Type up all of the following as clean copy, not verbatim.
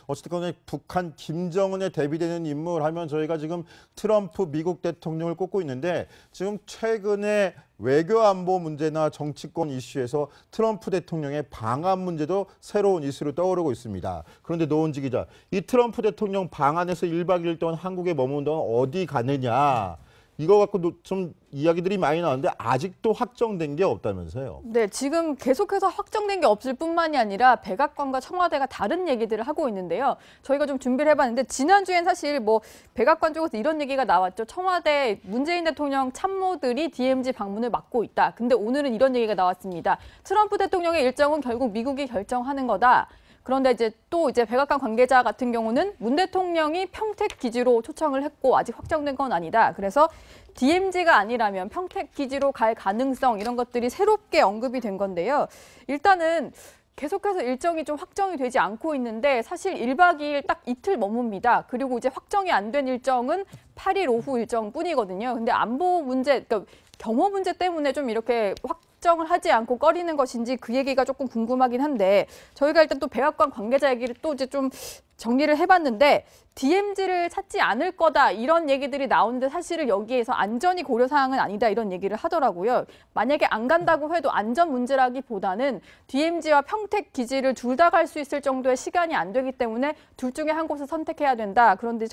어쨌든 북한 김정은에 대비되는 인물 하면 저희가 지금 트럼프 미국 대통령을 꼽고 있는데 지금 최근에 외교 안보 문제나 정치권 이슈에서 트럼프 대통령의 방한 문제도 새로운 이슈로 떠오르고 있습니다. 그런데 노은지 기자, 이 트럼프 대통령 방한에서 1박 2일 동안 한국에 머문 동안 어디 가느냐, 이거 갖고 좀 이야기들이 많이 나왔는데 아직도 확정된 게 없다면서요? 네, 지금 계속해서 확정된 게 없을 뿐만이 아니라 백악관과 청와대가 다른 얘기들을 하고 있는데요. 저희가 좀 준비를 해봤는데 지난주엔 사실 뭐 백악관 쪽에서 이런 얘기가 나왔죠. 청와대 문재인 대통령 참모들이 DMZ 방문을 막고 있다. 근데 오늘은 이런 얘기가 나왔습니다. 트럼프 대통령의 일정은 결국 미국이 결정하는 거다. 그런데 이제 백악관 관계자 같은 경우는 문 대통령이 평택 기지로 초청을 했고 아직 확정된 건 아니다. 그래서 DMZ가 아니라면 평택 기지로 갈 가능성 이런 것들이 새롭게 언급이 된 건데요. 일단은 계속해서 일정이 좀 확정이 되지 않고 있는데 사실 1박 2일 딱 이틀 머뭅니다. 그리고 이제 확정이 안 된 일정은 8일 오후 일정뿐이거든요. 근데 안보 문제, 그러니까 경호 문제 때문에 좀 이렇게 확정을 하지 않고 꺼리는 것인지 그 얘기가 조금 궁금하긴 한데 저희가 일단 또 백악관 관계자 얘기를 또 이제 좀 정리를 해봤는데 DMZ를 찾지 않을 거다 이런 얘기들이 나오는데 사실은 여기에서 안전이 고려사항은 아니다 이런 얘기를 하더라고요. 만약에 안 간다고 해도 안전 문제라기보다는 DMZ와 평택 기지를 둘 다 갈 수 있을 정도의 시간이 안 되기 때문에 둘 중에 한 곳을 선택해야 된다. 그런데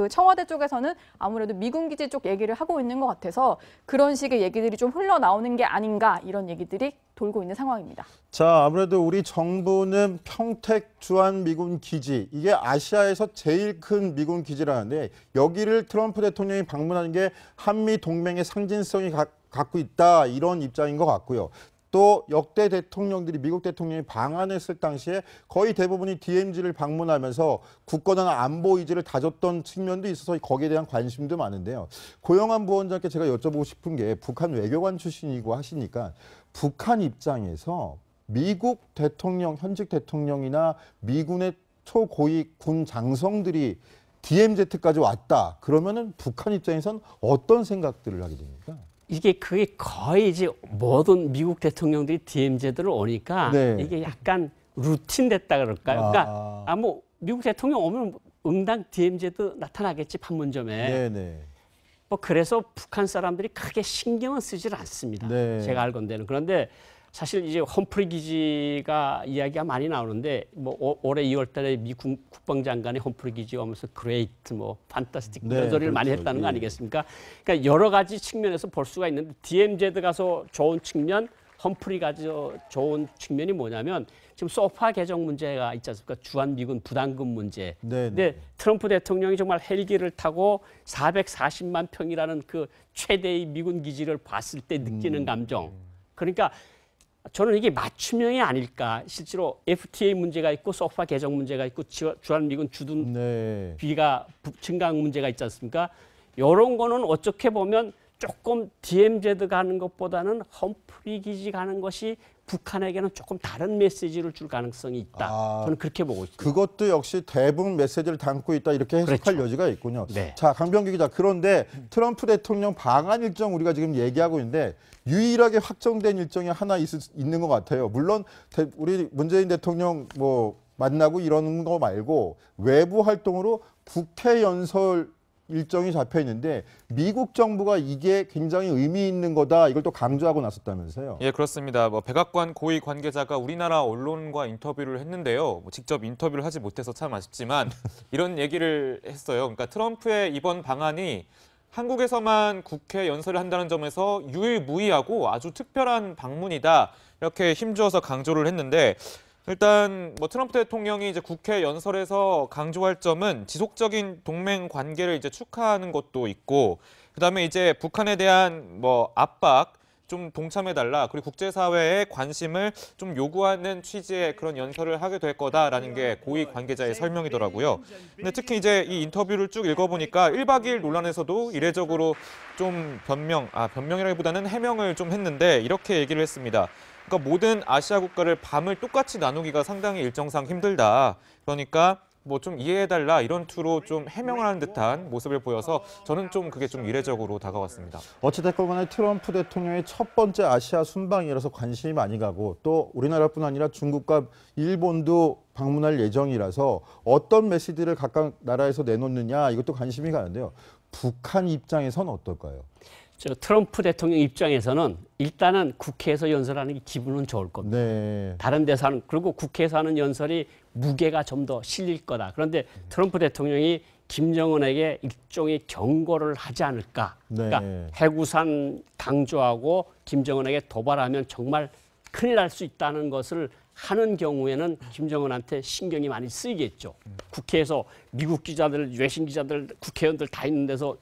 청와대 쪽에서는 아무래도 미군 기지 쪽 얘기를 하고 있는 것 같아서 그런 식의 얘기들이 좀 흘러나오는 게 아닌가 이런 얘기들이 돌고 있는 상황입니다. 자, 아무래도 우리 정부는 평택 주한 미군 기지, 이게 아시아에서 제일 큰 미군 기지라는데 여기를 트럼프 대통령이 방문하는 게 한미 동맹의 상징성이 갖고 있다 이런 입장인 것 같고요. 또 역대 대통령들이 미국 대통령이 방한했을 당시에 거의 대부분이 DMZ를 방문하면서 굳건한 안보 의지를 다졌던 측면도 있어서 거기에 대한 관심도 많은데요. 고영한 부원장께 제가 여쭤보고 싶은 게 북한 외교관 출신이고 하시니까 북한 입장에서 미국 대통령, 현직 대통령이나 미군의 초고위 군 장성들이 DMZ까지 왔다. 그러면은 북한 입장에선 어떤 생각들을 하게 됩니까? 그게 거의 이제 모든 미국 대통령들이 DMZ를 오니까 네. 이게 약간 루틴 됐다 그럴까요? 그러니까 뭐 미국 대통령 오면 응당 DMZ 나타나겠지 판문점에. 네네. 뭐 그래서 북한 사람들이 크게 신경은 쓰질 않습니다. 네. 제가 알건대는. 그런데 사실 이제 험프리 기지가 이야기가 많이 나오는데 뭐 올해 2월달에 미 국방장관이 험프리 기지 오면서 그레이트, 뭐 판타스틱 네, 이런 소리를 많이 그렇죠. 했다는 거 예. 아니겠습니까? 그러니까 여러 가지 측면에서 볼 수가 있는데 DMZ 가서 좋은 측면, 험프리 가서 좋은 측면이 뭐냐면 지금 소파 개정 문제가 있지 않습니까? 주한미군 부담금 문제. 네, 근데 트럼프 대통령이 정말 헬기를 타고 440만 평이라는 그 최대의 미군 기지를 봤을 때 느끼는 감정. 그러니까 저는 이게 맞춤형이 아닐까. 실제로 FTA 문제가 있고 소파 개정 문제가 있고 주한미군 주둔 네. 비가 증강 문제가 있지 않습니까? 이런 거는 어떻게 보면 조금 DMZ 가는 것보다는 험프리 기지 가는 것이 북한에게는 조금 다른 메시지를 줄 가능성이 있다. 저는 그렇게 보고 있습니다. 그것도 역시 대북 메시지를 담고 있다 이렇게 해석할 그렇죠. 여지가 있군요. 네. 자, 강병규 기자, 그런데 트럼프 대통령 방한 일정 우리가 지금 얘기하고 있는데 유일하게 확정된 일정이 하나 있는 것 같아요. 물론 우리 문재인 대통령 뭐 만나고 이러는 거 말고 외부 활동으로 국회 연설 일정이 잡혀 있는데 미국 정부가 이게 굉장히 의미 있는 거다 이걸 또 강조하고 나섰다면서요. 예, 그렇습니다. 뭐 백악관 고위 관계자가 우리나라 언론과 인터뷰를 했는데요. 뭐 직접 인터뷰를 하지 못해서 참 아쉽지만 이런 얘기를 했어요. 그러니까 트럼프의 이번 방안이 한국에서만 국회 연설을 한다는 점에서 유일무이하고 아주 특별한 방문이다. 이렇게 힘주어서 강조를 했는데 일단 뭐 트럼프 대통령이 이제 국회 연설에서 강조할 점은 지속적인 동맹 관계를 이제 축하하는 것도 있고, 그다음에 이제 북한에 대한 뭐 압박 좀 동참해달라, 그리고 국제사회의 관심을 좀 요구하는 취지의 그런 연설을 하게 될 거다라는 게 고위 관계자의 설명이더라고요. 근데 특히 이제 이 인터뷰를 쭉 읽어보니까 1박 2일 논란에서도 이례적으로 좀 변명이라기보다는 해명을 좀 했는데 이렇게 얘기를 했습니다. 그러니까 모든 아시아 국가를 밤을 똑같이 나누기가 상당히 일정상 힘들다. 그러니까 뭐 좀 이해해달라 이런 투로 좀 해명을 하는 듯한 모습을 보여서 저는 좀 그게 좀 이례적으로 다가왔습니다. 어찌됐건 간에 트럼프 대통령의 첫 번째 아시아 순방이라서 관심이 많이 가고 또 우리나라뿐 아니라 중국과 일본도 방문할 예정이라서 어떤 메시지를 각각 나라에서 내놓느냐 이것도 관심이 가는데요. 북한 입장에선 어떨까요? 저 트럼프 대통령 입장에서는 일단은 국회에서 연설하는 게 기분은 좋을 겁니다. 네. 다른 데서 하는, 그리고 국회에서 하는 연설이 무게가 좀 더 실릴 거다. 그런데 트럼프 대통령이 김정은에게 일종의 경고를 하지 않을까. 네. 그러니까 해구산 강조하고 김정은에게 도발하면 정말 큰일 날 수 있다는 것을 하는 경우에는 김정은한테 신경이 많이 쓰이겠죠. 국회에서 미국 기자들, 외신 기자들, 국회의원들 다 있는 데서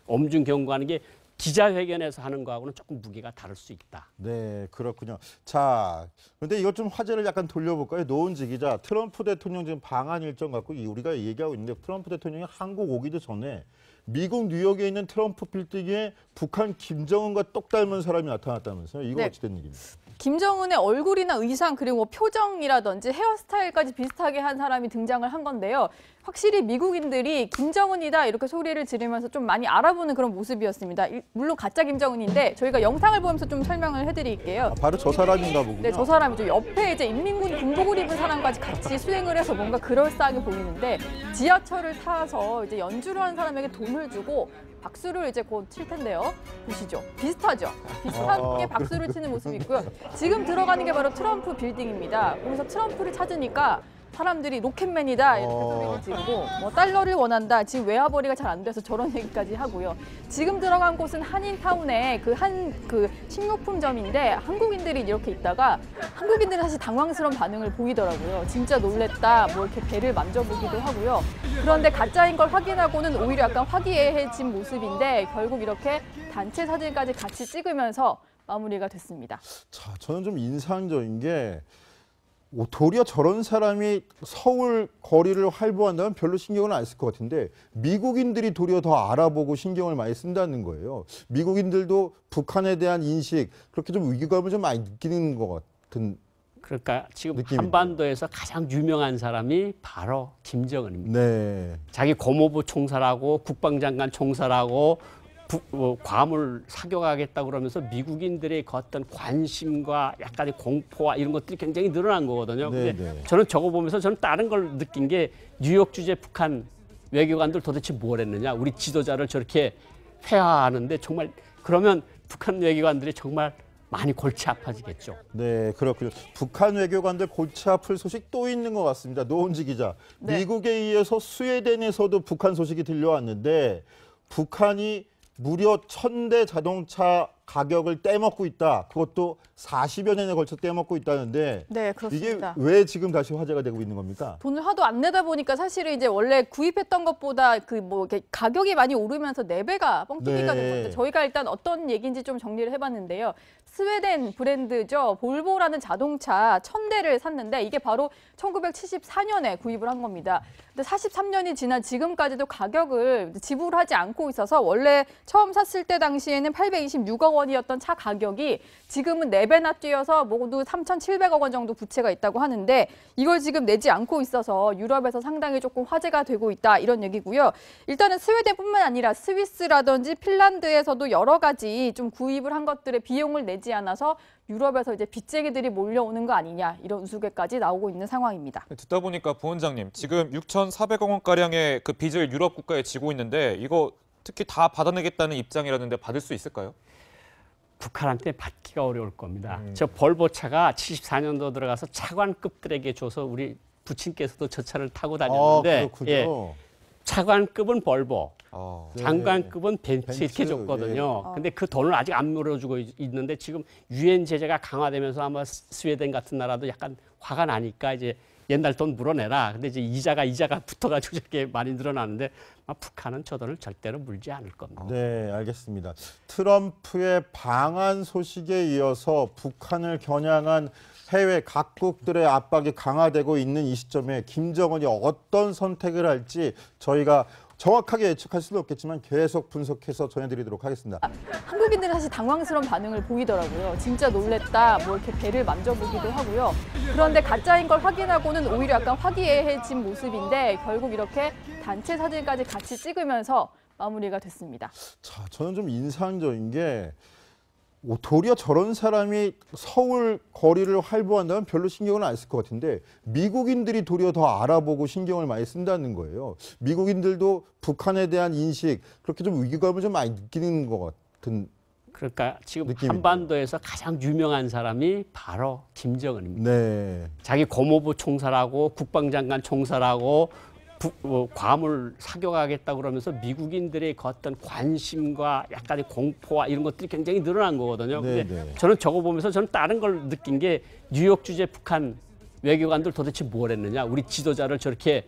엄중 경고하는 게 기자회견에서 하는 거하고는 조금 무게가 다를 수 있다. 네, 그렇군요. 자, 그런데 이것 좀 화제를 약간 돌려볼까요? 노은지 기자, 트럼프 대통령 지금 방한 일정 갖고 우리가 얘기하고 있는데 트럼프 대통령이 한국 오기도 전에 미국 뉴욕에 있는 트럼프 빌딩에 북한 김정은과 똑 닮은 사람이 나타났다면서요? 이거 네. 어찌 된 일입니까? 김정은의 얼굴이나 의상 그리고 뭐 표정이라든지 헤어스타일까지 비슷하게 한 사람이 등장을 한 건데요. 확실히 미국인들이 김정은이다 이렇게 소리를 지르면서 좀 많이 알아보는 그런 모습이었습니다. 물론 가짜 김정은인데 저희가 영상을 보면서 좀 설명을 해드릴게요. 바로 저 사람인가 보군요. 네, 저 사람이죠. 옆에 이제 인민군 군복을 입은 사람까지 같이 수행을 해서 뭔가 그럴싸하게 보이는데 지하철을 타서 이제 연주를 하는 사람에게 돈을 주고 박수를 이제 곧 칠 텐데요. 보시죠. 비슷하죠. 비슷하게 박수를 치는 모습이 있고요. 지금 들어가는 게 바로 트럼프 빌딩입니다. 거기서 트럼프를 찾으니까 사람들이 로켓맨이다 이렇게 소리를 지르고 뭐 달러를 원한다. 지금 외화벌이가 잘 안 돼서 저런 얘기까지 하고요. 지금 들어간 곳은 한인타운의 그 식료품점인데 한국인들이 이렇게 있다가 한국인들은 사실 당황스러운 반응을 보이더라고요. 진짜 놀랬다. 뭐 이렇게 배를 만져보기도 하고요. 그런데 가짜인 걸 확인하고는 오히려 약간 화기애애해진 모습인데 결국 이렇게 단체 사진까지 같이 찍으면서 마무리가 됐습니다. 자, 저는 좀 인상적인 게 도리어 저런 사람이 서울 거리를 활보한다면 별로 신경을 안 쓸 것 같은데 미국인들이 도리어 더 알아보고 신경을 많이 쓴다는 거예요. 미국인들도 북한에 대한 인식 그렇게 좀 위기감을 좀 많이 느끼는 것 같은. 그러니까 지금 느낌인데요. 한반도에서 가장 유명한 사람이 바로 김정은입니다. 네. 자기 고모부 총살하고 국방장관 총살하고 괌을 사격하겠다고 그러면서 미국인들의 그 어떤 관심과 약간의 공포와 이런 것들이 굉장히 늘어난 거거든요. 근데 네. 저는 저거 보면서 저는 다른 걸 느낀 게 뉴욕 주재 북한 외교관들 도대체 뭘 했느냐. 우리 지도자를 저렇게 회화하는데 정말 그러면 북한 외교관들이 정말 많이 골치 아파지겠죠. 네, 그렇군요. 북한 외교관들 골치 아플 소식 또 있는 것 같습니다. 노은지 기자. 네. 미국에 이어서 스웨덴에서도 북한 소식이 들려왔는데 북한이 무려 1000대 자동차 가격을 떼먹고 있다. 그것도 40여 년에 걸쳐 떼먹고 있다는데 네, 이게 그렇습니다. 왜 지금 다시 화제가 되고 있는 겁니까? 돈을 하도 안 내다 보니까 사실은 이제 원래 구입했던 것보다 그 뭐 가격이 많이 오르면서 4배가 뻥튀기가 네. 된 건데 저희가 일단 어떤 얘기인지 좀 정리를 해봤는데요. 스웨덴 브랜드죠. 볼보라는 자동차 1000대를 샀는데 이게 바로 1974년에 구입을 한 겁니다. 근데 43년이 지난 지금까지도 가격을 지불하지 않고 있어서 원래 처음 샀을 때 당시에는 826억 원이었던 차 가격이 지금은 4배나 뛰어서 모두 3,700억 원 정도 부채가 있다고 하는데 이걸 지금 내지 않고 있어서 유럽에서 상당히 조금 화제가 되고 있다 이런 얘기고요. 일단은 스웨덴뿐만 아니라 스위스라든지 핀란드에서도 여러 가지 좀 구입을 한 것들의 비용을 내지 않아서 유럽에서 이제 빚쟁이들이 몰려오는 거 아니냐 이런 우스개까지 나오고 있는 상황입니다. 듣다 보니까 부원장님 지금 6,400억 원가량의 그 빚을 유럽 국가에 지고 있는데 이거 특히 다 받아내겠다는 입장이라는데 받을 수 있을까요? 북한한테 받기가 어려울 겁니다. 저 볼보차가 74년도 들어가서 차관급들에게 줘서 우리 부친께서도 저 차를 타고 다녔는데 그렇군요. 차관급은 볼보, 네. 장관급은 벤츠 이렇게 벤츠, 줬거든요. 근데 그 돈을 아직 안 물어주고 있는데 지금 유엔 제재가 강화되면서 아마 스웨덴 같은 나라도 약간 화가 나니까 이제 옛날 돈 물어내라. 근데 이제 이자가 붙어가지고 저렇게 많이 늘어나는데 북한은 저 돈을 절대로 물지 않을 겁니다. 네, 알겠습니다. 트럼프의 방한 소식에 이어서 북한을 겨냥한 해외 각국들의 압박이 강화되고 있는 이 시점에 김정은이 어떤 선택을 할지 저희가 정확하게 예측할 수는 없겠지만 계속 분석해서 전해드리도록 하겠습니다. 한국인들은 사실 당황스러운 반응을 보이더라고요. 진짜 놀랬다, 뭐 이렇게 배를 만져보기도 하고요. 그런데 가짜인 걸 확인하고는 오히려 약간 화기애애해진 모습인데 결국 이렇게 단체 사진까지 같이 찍으면서 마무리가 됐습니다. 자, 저는 좀 인상적인 게 도리어 저런 사람이 서울 거리를 활보한다면 별로 신경을 안 쓸 것 같은데 미국인들이 도리어 더 알아보고 신경을 많이 쓴다는 거예요. 미국인들도 북한에 대한 인식 그렇게 좀 위기감을 좀 많이 느끼는 것 같은. 그러니까 지금 느낌인데요. 한반도에서 가장 유명한 사람이 바로 김정은입니다. 네. 자기 고모부 총살하고 국방장관 총살하고 괌을 사격하겠다고 그러면서 미국인들의 그 어떤 관심과 약간의 공포와 이런 것들이 굉장히 늘어난 거거든요. 네, 근데 네. 저는 저거 보면서 저는 다른 걸 느낀 게 뉴욕 주재 북한 외교관들 도대체 뭘 했느냐. 우리 지도자를 저렇게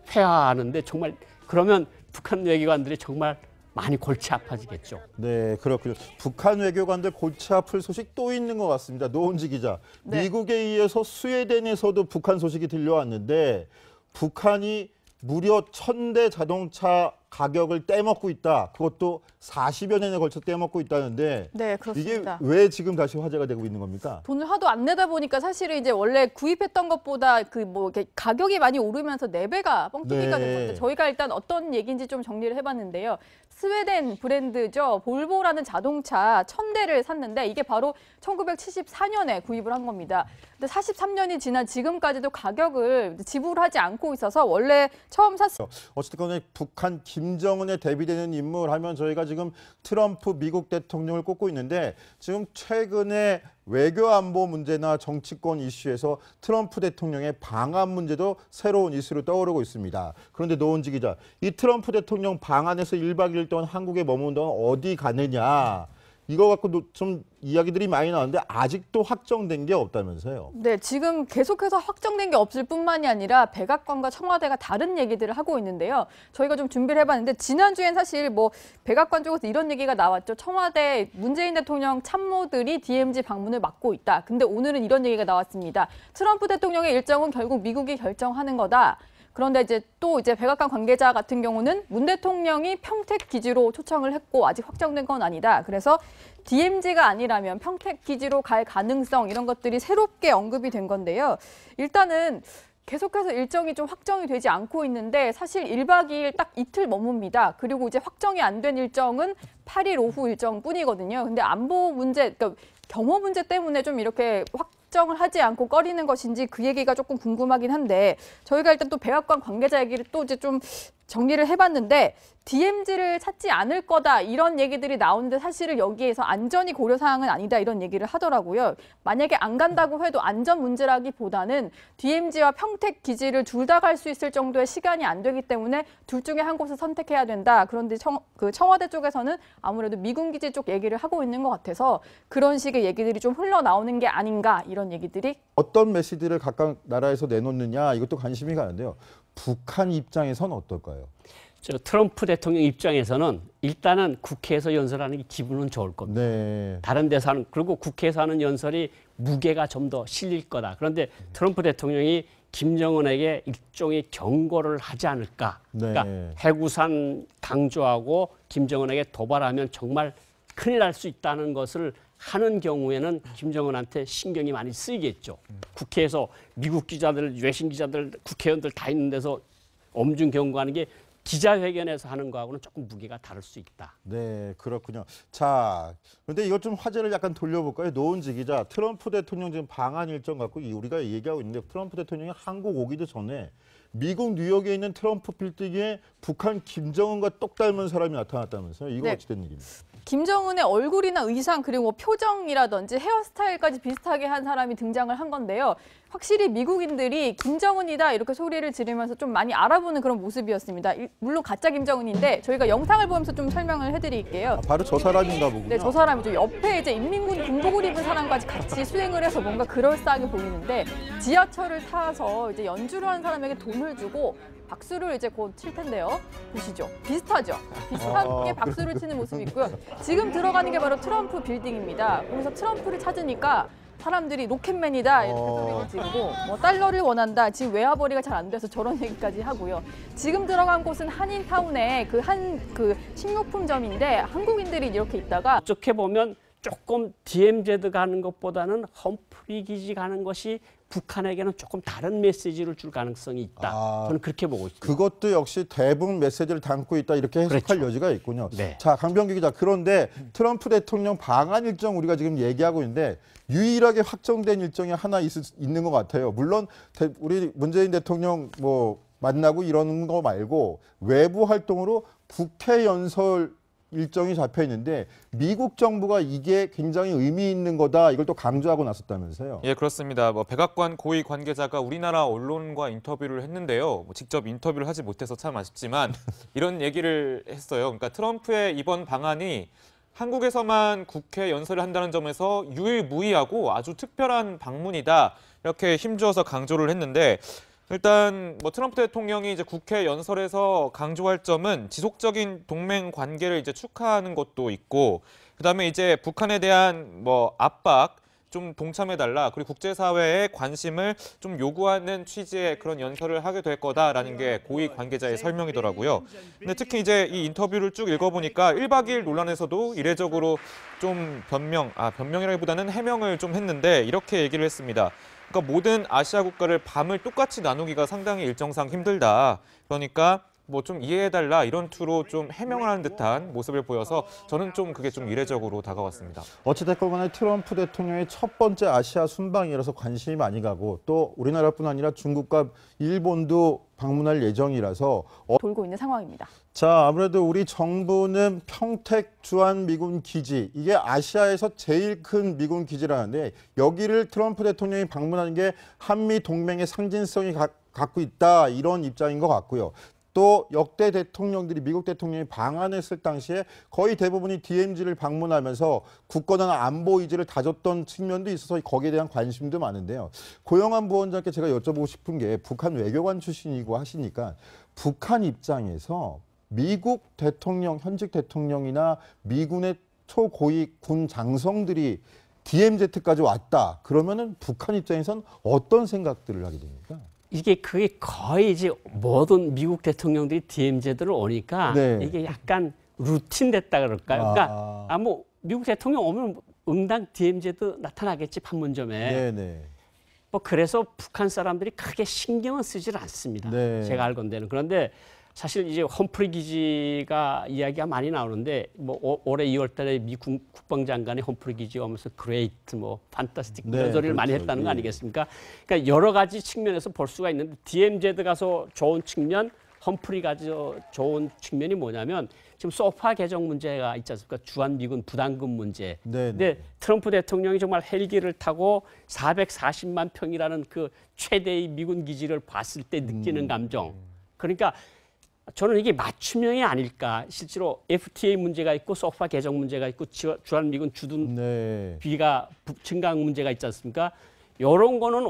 회화하는데 정말 그러면 북한 외교관들이 정말 많이 골치 아파지겠죠. 네, 그렇군요. 북한 외교관들 골치 아플 소식 또 있는 것 같습니다. 노은지 기자. 네. 미국에 이어서 스웨덴에서도 북한 소식이 들려왔는데 북한이 무려 1000대 자동차 가격을 떼먹고 있다. 그것도 40여 년에 걸쳐 떼먹고 있다는데 네, 이게 그렇습니다. 왜 지금 다시 화제가 되고 있는 겁니까? 돈을 하도 안 내다 보니까 사실은 이제 원래 구입했던 것보다 그 뭐 가격이 많이 오르면서 4배가 뻥튀기가 네. 된 건데 저희가 일단 어떤 얘기인지 좀 정리를 해봤는데요. 스웨덴 브랜드죠. 볼보라는 자동차 1000대를 샀는데 이게 바로 1974년에 구입을 한 겁니다. 근데 43년이 지난 지금까지도 가격을 지불하지 않고 있어서 원래 처음 샀을 어쨌든 간에 북한 김정은에 대비되는 인물 하면 저희가 지금 트럼프 미국 대통령을 꼽고 있는데 지금 최근에 외교안보 문제나 정치권 이슈에서 트럼프 대통령의 방한 문제도 새로운 이슈로 떠오르고 있습니다. 그런데 노은지 기자, 이 트럼프 대통령 방한에서 1박 2일 동안 한국에 머문 동안 어디 가느냐 이거 갖고 좀 이야기들이 많이 나왔는데 아직도 확정된 게 없다면서요. 네, 지금 계속해서 확정된 게 없을 뿐만이 아니라 백악관과 청와대가 다른 얘기들을 하고 있는데요. 저희가 좀 준비를 해봤는데 지난주엔 사실 뭐 백악관 쪽에서 이런 얘기가 나왔죠. 청와대 문재인 대통령 참모들이 DMZ 방문을 막고 있다. 근데 오늘은 이런 얘기가 나왔습니다. 트럼프 대통령의 일정은 결국 미국이 결정하는 거다. 그런데 이제 또 백악관 관계자 같은 경우는 문 대통령이 평택 기지로 초청을 했고 아직 확정된 건 아니다. 그래서 DMZ가 아니라면 평택 기지로 갈 가능성 이런 것들이 새롭게 언급이 된 건데요. 일단은 계속해서 일정이 좀 확정이 되지 않고 있는데 사실 1박 2일 딱 이틀 머뭅니다. 그리고 이제 확정이 안 된 일정은 8일 오후 일정뿐이거든요. 근데 안보 문제, 그러니까 경호 문제 때문에 좀 이렇게 확정을 하지 않고 꺼리는 것인지 그 얘기가 조금 궁금하긴 한데 저희가 일단 또 백악관 관계자 얘기를 또 이제 좀 정리를 해봤는데 DMZ를 찾지 않을 거다 이런 얘기들이 나오는데 사실은 여기에서 안전이 고려사항은 아니다 이런 얘기를 하더라고요. 만약에 안 간다고 해도 안전 문제라기보다는 DMZ와 평택 기지를 둘 다 갈 수 있을 정도의 시간이 안 되기 때문에 둘 중에 한 곳을 선택해야 된다. 그런데 청와대 쪽에서는 아무래도 미군 기지 쪽 얘기를 하고 있는 것 같아서 그런 식의 얘기들이 좀 흘러나오는 게 아닌가 이런 얘기들이. 어떤 메시지를 각각 나라에서 내놓느냐 이것도 관심이 가는데요. 북한 입장에서는 어떨까요? 저 트럼프 대통령 입장에서는 일단은 국회에서 연설하는 게 기분은 좋을 겁니다. 네. 다른 데서 하는, 그리고 국회에서 하는 연설이 무게가 좀 더 실릴 거다. 그런데 트럼프 대통령이 김정은에게 일종의 경고를 하지 않을까. 네. 그러니까 해구산 강조하고 김정은에게 도발하면 정말 큰일 날 수 있다는 것을 하는 경우에는 김정은한테 신경이 많이 쓰이겠죠. 국회에서 미국 기자들, 외신 기자들, 국회의원들 다 있는 데서 엄중 경고하는 게 기자회견에서 하는 거하고는 조금 무게가 다를 수 있다. 네, 그렇군요. 자, 그런데 이것 좀 화제를 약간 돌려볼까요? 노은지 기자, 트럼프 대통령 지금 방한 일정 갖고 우리가 얘기하고 있는데 트럼프 대통령이 한국 오기도 전에 미국 뉴욕에 있는 트럼프 빌딩에 북한 김정은과 똑 닮은 사람이 나타났다면서요? 이거 네. 어찌 된 일입니까? 김정은의 얼굴이나 의상 그리고 뭐 표정이라든지 헤어스타일까지 비슷하게 한 사람이 등장을 한 건데요. 확실히 미국인들이 김정은이다 이렇게 소리를 지르면서 좀 많이 알아보는 그런 모습이었습니다. 물론 가짜 김정은인데 저희가 영상을 보면서 좀 설명을 해드릴게요. 아, 바로 저 사람인가 보군요. 네, 저 사람이죠. 옆에 이제 인민군 군복을 입은 사람까지 같이 수행을 해서 뭔가 그럴싸하게 보이는데 지하철을 타서 이제 연주를 하는 사람에게 돈을 주고 박수를 이제 곧 칠 텐데요. 보시죠. 비슷하죠? 비슷하게 박수를 치는 모습이 있고요. 지금 들어가는 게 바로 트럼프 빌딩입니다. 거기서 트럼프를 찾으니까 사람들이 로켓맨이다 이렇게 소리를 지르고 뭐 달러를 원한다. 지금 외화벌이가 잘 안 돼서 저런 얘기까지 하고요. 지금 들어간 곳은 한인타운의 그 식료품점인데 한국인들이 이렇게 있다가 어떻게 보면 조금 DMZ 가는 것보다는 험프리 기지 가는 것이 북한에게는 조금 다른 메시지를 줄 가능성이 있다. 저는 그렇게 보고 있습니다. 그것도 역시 대북 메시지를 담고 있다 이렇게 해석할 그렇죠. 여지가 있군요. 네. 자, 강병규 기자. 그런데 트럼프 대통령 방한 일정 우리가 지금 얘기하고 있는데 유일하게 확정된 일정이 하나 있는 것 같아요. 물론 우리 문재인 대통령 뭐 만나고 이러는 거 말고 외부 활동으로 국회 연설 일정이 잡혀 있는데 미국 정부가 이게 굉장히 의미 있는 거다 이걸 또 강조하고 나섰다면서요. 예, 그렇습니다. 백악관 고위 관계자가 우리나라 언론과 인터뷰를 했는데요. 직접 인터뷰를 하지 못해서 참 아쉽지만 이런 얘기를 했어요. 그러니까 트럼프의 이번 방안이 한국에서만 국회 연설을 한다는 점에서 유일무이하고 아주 특별한 방문이다. 이렇게 힘주어서 강조를 했는데 일단 트럼프 대통령이 이제 국회 연설에서 강조할 점은 지속적인 동맹 관계를 이제 축하하는 것도 있고, 그다음에 이제 북한에 대한 압박 좀 동참해달라, 그리고 국제사회의 관심을 좀 요구하는 취지의 그런 연설을 하게 될 거다라는 게 고위 관계자의 설명이더라고요. 근데 특히 이제 이 인터뷰를 쭉 읽어보니까 1박 2일 논란에서도 이례적으로 좀 변명이라기보다는 해명을 좀 했는데 이렇게 얘기를 했습니다. 그러니까 모든 아시아 국가를 밤을 똑같이 나누기가 상당히 일정상 힘들다. 그러니까 좀 이해해달라 이런 투로 좀 해명을 하는 듯한 모습을 보여서 저는 좀 그게 좀 이례적으로 다가왔습니다. 어찌됐건 간에 트럼프 대통령의 첫 번째 아시아 순방이라서 관심이 많이 가고 또 우리나라뿐 아니라 중국과 일본도 방문할 예정이라서 돌고 있는 상황입니다. 자, 아무래도 우리 정부는 평택 주한미군 기지, 이게 아시아에서 제일 큰 미군 기지라는데 여기를 트럼프 대통령이 방문하는 게 한미 동맹의 상징성이 갖고 있다 이런 입장인 것 같고요. 또 역대 대통령들이 미국 대통령이 방한했을 당시에 거의 대부분이 DMZ를 방문하면서 굳건한 안보 의지를 다졌던 측면도 있어서 거기에 대한 관심도 많은데요. 고영한 부원장께 제가 여쭤보고 싶은 게 북한 외교관 출신이고 하시니까 북한 입장에서 미국 대통령, 현직 대통령이나 미군의 초고위 군 장성들이 DMZ까지 왔다. 그러면은 북한 입장에선 어떤 생각들을 하게 됩니까? 그게 거의 이제 모든 미국 대통령들이 DMZ를 오니까 네. 이게 약간 루틴 됐다 그럴까요? 그러니까 미국 대통령 오면 응당 DMZ 나타나겠지 판문점에. 네네. 그래서 북한 사람들이 크게 신경은 쓰질 않습니다. 네. 제가 알건대는. 그런데 사실 이제 험프리 기지가 이야기가 많이 나오는데 올해 2월달에 미 국방장관이 험프리 기지 오면서 그레이트 판타스틱 이런 네, 소리를 많이 그렇죠. 했다는 거 예. 아니겠습니까? 그러니까 여러 가지 측면에서 볼 수가 있는데 DMZ 가서 좋은 측면, 험프리 가서 좋은 측면이 뭐냐면 지금 소파 개정 문제가 있지 않습니까? 주한미군 부담금 문제. 네. 근데 트럼프 대통령이 정말 헬기를 타고 440만 평이라는 그 최대의 미군 기지를 봤을 때 느끼는 감정. 그러니까 저는 이게 맞춤형이 아닐까. 실제로 FTA 문제가 있고 소파 개정 문제가 있고 주한미군 주둔 네. 비가 증강 문제가 있지 않습니까? 이런 거는